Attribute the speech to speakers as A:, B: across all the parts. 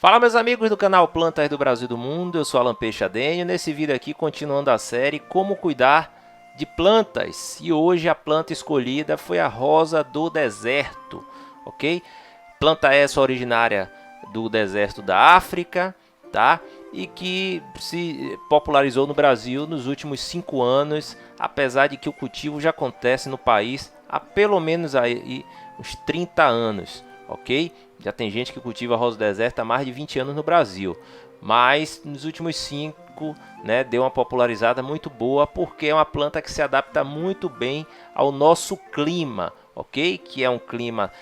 A: Fala, meus amigos do canal Plantas do Brasil e do Mundo, eu sou Alan Peixe Adenho. Nesse vídeo aqui, continuando a série Como Cuidar de Plantas. E hoje a planta escolhida foi a rosa do deserto, ok? Planta essa originária do deserto da África, tá? E que se popularizou no Brasil nos últimos 5 anos, apesar de que o cultivo já acontece no país há pelo menos aí uns 30 anos, ok? Já tem gente que cultiva rosa do deserto há mais de 20 anos no Brasil, mas nos últimos 5, né, deu uma popularizada muito boa, porque é uma planta que se adapta muito bem ao nosso clima, ok? Que é um clima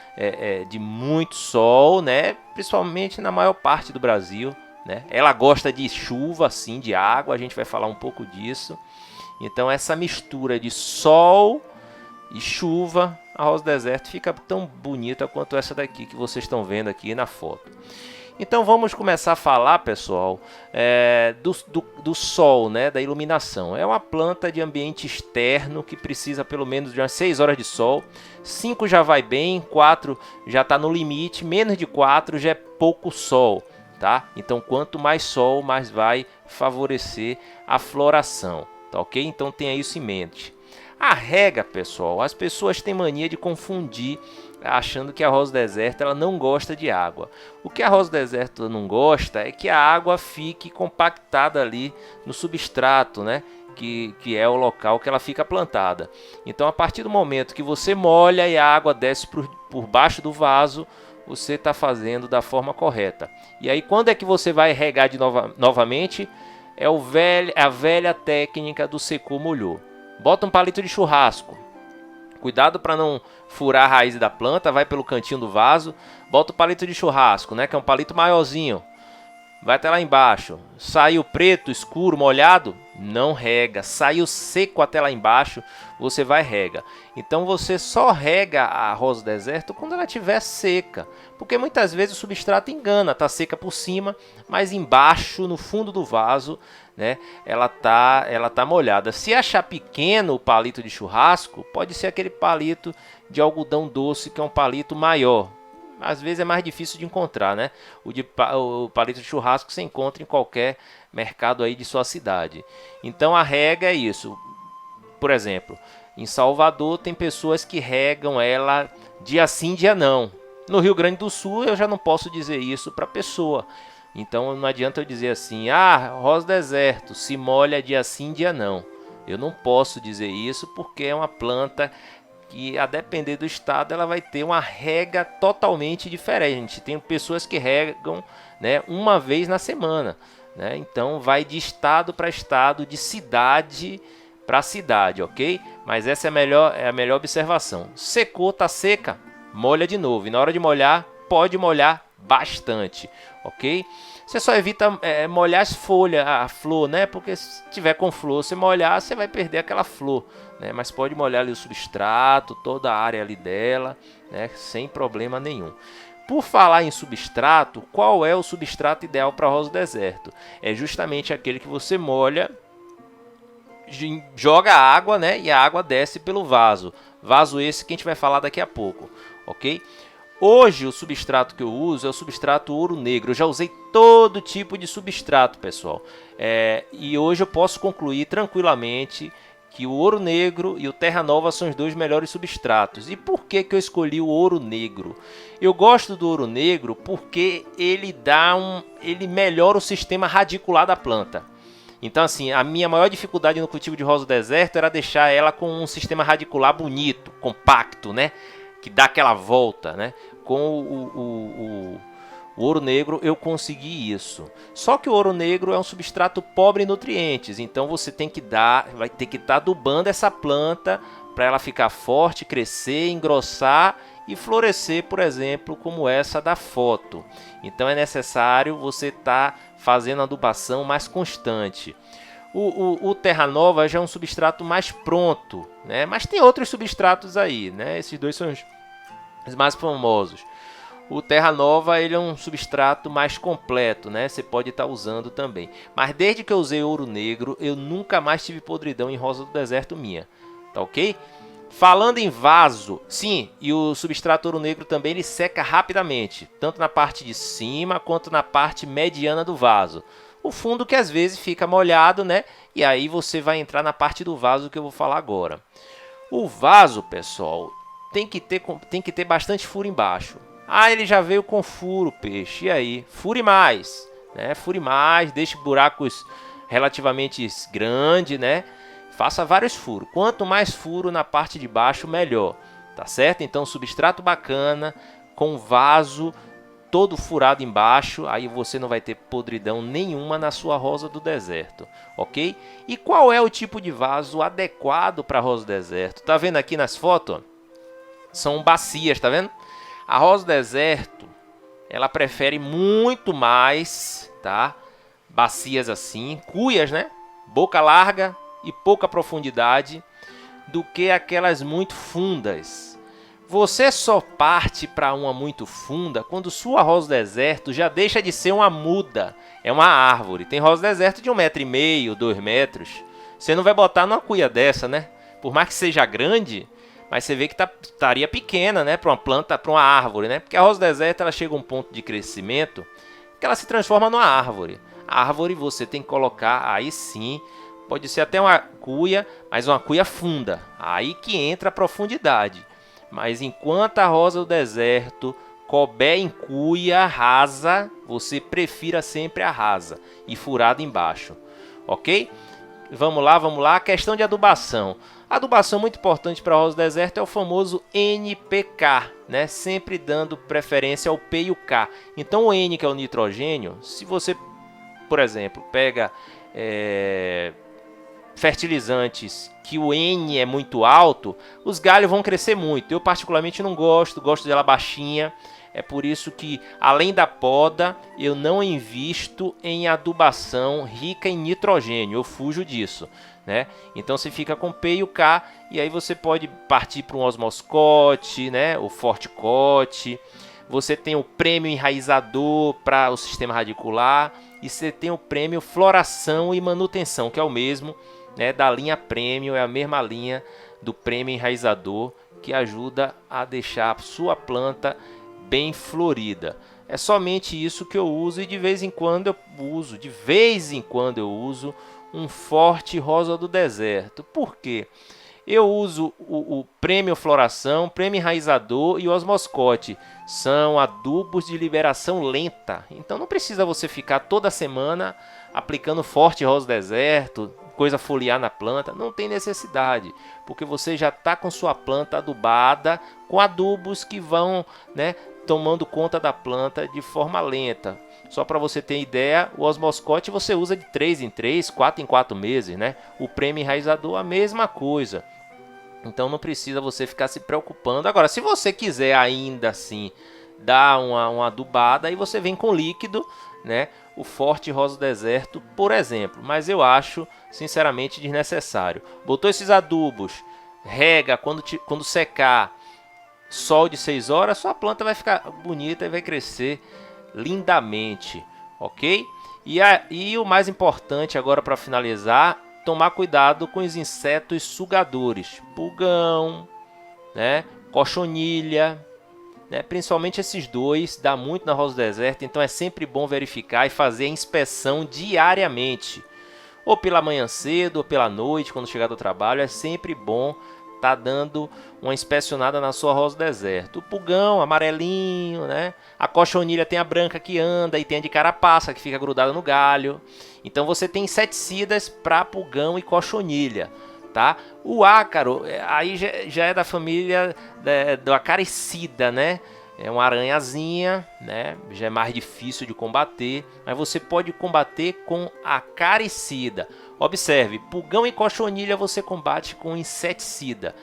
A: de muito sol, né? Principalmente na maior parte do Brasil, né? Ela gosta de chuva, sim, de água, a gente vai falar um pouco disso. Então essa mistura de sol e chuva, a rosa do deserto fica tão bonita quanto essa daqui que vocês estão vendo aqui na foto. Então vamos começar a falar, pessoal, do sol, né, da iluminação. É uma planta de ambiente externo que precisa pelo menos de umas 6 horas de sol. 5 já vai bem, 4 já está no limite, menos de 4 já é pouco sol, tá? Então quanto mais sol, mais vai favorecer a floração, tá ok? Então tenha isso em mente. A rega, pessoal, as pessoas têm mania de confundir, achando que a rosa do deserto ela não gosta de água. O que a rosa do deserto não gosta é que a água fique compactada ali no substrato, né? Que é o local que ela fica plantada. Então, a partir do momento que você molha e a água desce por baixo do vaso, você está fazendo da forma correta. E aí, quando é que você vai regar novamente? É a velha técnica do secou molhou. Bota um palito de churrasco. Cuidado para não furar a raiz da planta, vai pelo cantinho do vaso. Bota o palito de churrasco, né, que é um palito maiorzinho. Vai até lá embaixo. Saiu preto, escuro, molhado, não rega. Saiu seco até lá embaixo, você vai rega. Então você só rega a rosa do deserto quando ela estiver seca. Porque muitas vezes o substrato engana, tá seca por cima, mas embaixo, no fundo do vaso, né, ela tá molhada. Se achar pequeno o palito de churrasco, pode ser aquele palito de algodão doce, que é um palito maior. Às vezes é mais difícil de encontrar, né? O palito de churrasco você encontra em qualquer mercado aí de sua cidade. Então a rega é isso. Por exemplo, em Salvador tem pessoas que regam ela dia sim, dia não. No Rio Grande do Sul eu já não posso dizer isso para a pessoa. Então não adianta eu dizer assim, rosa do deserto, se molha dia sim, dia não. Eu não posso dizer isso porque é uma planta que, a depender do estado, ela vai ter uma rega totalmente diferente. Tem pessoas que regam, né, uma vez na semana, né? Então vai de estado para estado, de cidade para cidade, ok? Mas essa é a melhor observação. Secou, tá seca, molha de novo. E na hora de molhar, pode molhar bastante, ok? Você só evita molhar as folhas, a flor, né? Porque se tiver com flor, você molhar, você vai perder aquela flor, né? Mas pode molhar ali o substrato, toda a área ali dela, né? Sem problema nenhum. Por falar em substrato, qual é o substrato ideal para rosa do deserto? É justamente aquele que você molha, joga água, né? E a água desce pelo vaso. Vaso esse que a gente vai falar daqui a pouco, ok? Hoje o substrato que eu uso é o substrato ouro negro. Eu já usei todo tipo de substrato, pessoal. E hoje eu posso concluir tranquilamente que o ouro negro e o terra nova são os dois melhores substratos. E por que eu escolhi o ouro negro? Eu gosto do ouro negro porque ele melhora o sistema radicular da planta. Então, assim, a minha maior dificuldade no cultivo de rosa do deserto era deixar ela com um sistema radicular bonito, compacto, né? Que dá aquela volta, né? Com o ouro negro eu consegui isso. Só que o ouro negro é um substrato pobre em nutrientes, então você vai ter que estar adubando essa planta para ela ficar forte, crescer, engrossar e florescer, por exemplo, como essa da foto. Então é necessário você estar fazendo a adubação mais constante. O Terra Nova já é um substrato mais pronto, né? Mas tem outros substratos aí, né? Esses dois são os mais famosos. O Terra Nova ele é um substrato mais completo, né? Você pode estar usando também. Mas desde que eu usei ouro negro, eu nunca mais tive podridão em rosa do deserto minha, tá ok? Falando em vaso, sim, e o substrato ouro negro também ele seca rapidamente, tanto na parte de cima quanto na parte mediana do vaso. O fundo que às vezes fica molhado, né? E aí você vai entrar na parte do vaso que eu vou falar agora. O vaso, pessoal, tem que ter bastante furo embaixo. Ah, ele já veio com furo, peixe. E aí? Fure mais, né? Fure mais, deixe buracos relativamente grandes, né? Faça vários furos. Quanto mais furo na parte de baixo, melhor. Tá certo? Então, substrato bacana, com vaso todo furado embaixo, aí você não vai ter podridão nenhuma na sua rosa do deserto, ok? E qual é o tipo de vaso adequado para a rosa do deserto? Tá vendo aqui nas fotos? São bacias, tá vendo? A rosa do deserto, ela prefere muito mais, tá? Bacias assim, cuias, né? Boca larga e pouca profundidade, do que aquelas muito fundas. Você só parte para uma muito funda quando sua rosa do deserto já deixa de ser uma muda, é uma árvore. Tem rosa do deserto de 1,5 m, 2 metros. Você não vai botar numa cuia dessa, né? Por mais que seja grande, mas você vê que estaria pequena, né? Para uma planta, para uma árvore, né? Porque a rosa do deserto ela chega a um ponto de crescimento que ela se transforma numa árvore. A árvore você tem que colocar aí sim. Pode ser até uma cuia, mas uma cuia funda. Aí que entra a profundidade. Mas enquanto a rosa do deserto couber em cuia rasa, você prefira sempre a rasa e furada embaixo, ok? Vamos lá, a questão de adubação. A adubação muito importante para a rosa do deserto é o famoso NPK, né? Sempre dando preferência ao P e o K. Então o N, que é o nitrogênio, se você, por exemplo, pega fertilizantes que o N é muito alto, os galhos vão crescer muito. Eu particularmente não gosto dela baixinha. É por isso que, além da poda, eu não invisto em adubação rica em nitrogênio. Eu fujo disso, né? Então você fica com P e o K, e aí você pode partir para um osmoscote, né? O forticote. Você tem o prêmio enraizador para o sistema radicular, e você tem o prêmio floração e manutenção, que é o mesmo, né, da linha prêmio, é a mesma linha do prêmio enraizador, que ajuda a deixar a sua planta bem florida. É somente isso que eu uso, e de vez em quando eu uso um forte rosa do deserto. Por quê? Eu uso o prêmio floração, prêmio enraizador e o osmoscote. São adubos de liberação lenta. Então não precisa você ficar toda semana aplicando forte rosa do deserto, coisa foliar na planta. Não tem necessidade, porque você já está com sua planta adubada com adubos que vão, né, tomando conta da planta de forma lenta. Só para você ter ideia, o osmoscote você usa de 3 em 3, 4 em 4 meses, né? O prêmio enraizador a mesma coisa. Então não precisa você ficar se preocupando. Agora, se você quiser ainda assim dar uma adubada, aí você vem com líquido, né? O forte rosa do deserto, por exemplo. Mas eu acho, sinceramente, desnecessário. Botou esses adubos, rega, quando secar, sol de 6 horas, sua planta vai ficar bonita e vai crescer lindamente, ok? E o mais importante agora para finalizar, tomar cuidado com os insetos sugadores, pulgão, né? Cochonilha, né? Principalmente esses dois, dá muito na rosa do deserto, então é sempre bom verificar e fazer a inspeção diariamente, ou pela manhã cedo ou pela noite quando chegar do trabalho. É sempre bom tá dando uma inspecionada na sua rosa do deserto. O pulgão amarelinho, né? A cochonilha tem a branca que anda, e tem a de carapaça que fica grudada no galho. Então você tem inseticidas para pulgão e cochonilha, tá? O ácaro aí já é da família do acaricida, né? É uma aranhazinha, né? Já é mais difícil de combater, mas você pode combater com acaricida. Observe, pulgão e cochonilha você combate com inseticida.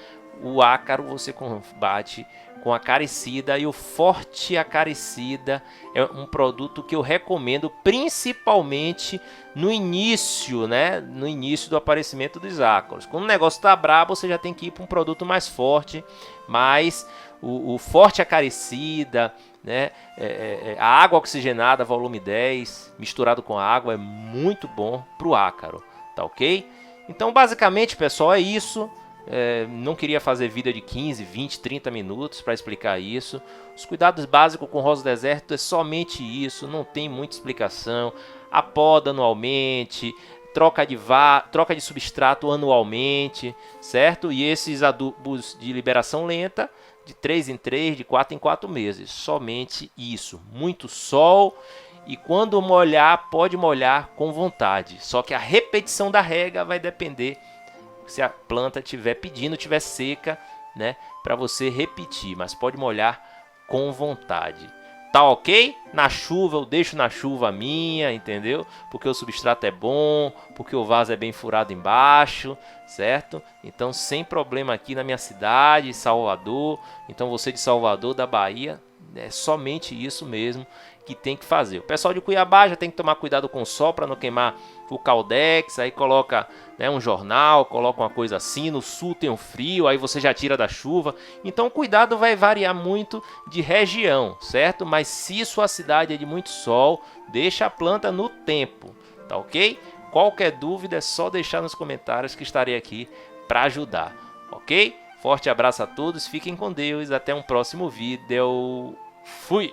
A: O ácaro você combate com acaricida, e o forte acaricida é um produto que eu recomendo principalmente no início, né? No início do aparecimento dos ácaros. Quando o negócio tá brabo, você já tem que ir para um produto mais forte, mas o forte acaricida, né? A água oxigenada volume 10 misturado com água é muito bom para o ácaro, tá ok? Então basicamente, pessoal, é isso. Não queria fazer vídeo de 15, 20, 30 minutos para explicar isso. Os cuidados básicos com rosa do deserto é somente isso, não tem muita explicação. A poda anualmente, troca de substrato anualmente, certo? E esses adubos de liberação lenta, de 3 em 3, de 4 em 4 meses. Somente isso. Muito sol e quando molhar, pode molhar com vontade. Só que a repetição da rega vai depender se a planta estiver pedindo, estiver seca, né? Para você repetir, mas pode molhar com vontade. Tá ok? Na chuva, eu deixo na chuva a minha, entendeu? Porque o substrato é bom, porque o vaso é bem furado embaixo, certo? Então, sem problema aqui na minha cidade, Salvador. Então, você de Salvador, da Bahia, é somente isso mesmo que tem que fazer. O pessoal de Cuiabá já tem que tomar cuidado com o sol para não queimar o caldex. Aí coloca, né, um jornal, coloca uma coisa assim. No sul tem um frio, aí você já tira da chuva. Então o cuidado vai variar muito de região, certo? Mas se sua cidade é de muito sol, deixa a planta no tempo, tá ok? Qualquer dúvida é só deixar nos comentários que estarei aqui para ajudar, ok? Forte abraço a todos, fiquem com Deus, até um próximo vídeo. Fui!